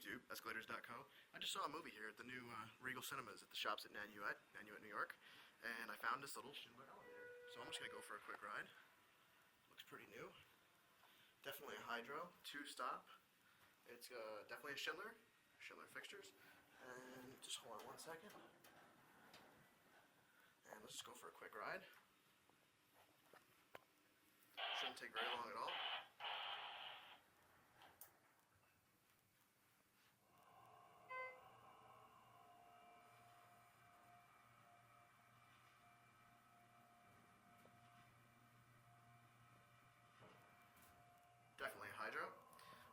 YouTube, escalators.co. I just saw a movie here at the new Regal Cinemas at the shops at Nanuet, New York, and I found this little Schindler elevator. So I'm just going to go for a quick ride. Looks pretty new. Definitely a hydro, 2-stop. It's definitely a Schindler Fixtures. And just hold on one second. And let's just go for a quick ride. Shouldn't take very long at all. Definitely a hydro.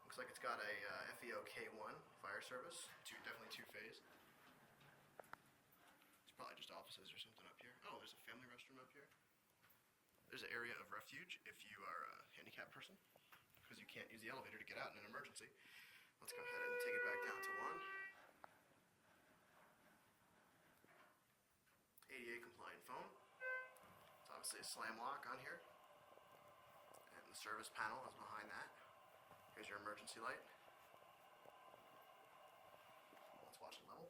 Looks like it's got a FEO K1 fire service. Definitely two-phase. It's probably just offices or something up here. Oh, there's a family restroom up here. There's an area of refuge if you are a handicapped person, because you can't use the elevator to get out in an emergency. Let's go ahead and take it back down to 1. ADA compliant phone. It's obviously a slam lock on here. And the service panel is behind that. Here's your emergency light. Let's watch it level.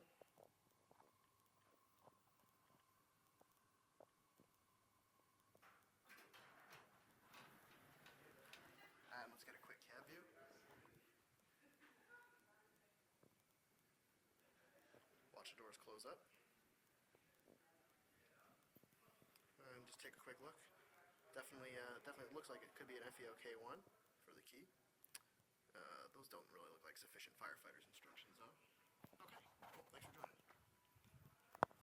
And let's get a quick cab view. Watch the doors close up. And just take a quick look. Definitely looks like it could be an FEO K1 for the key. Those don't really look like sufficient firefighters instructions though. Okay, well, thanks for joining.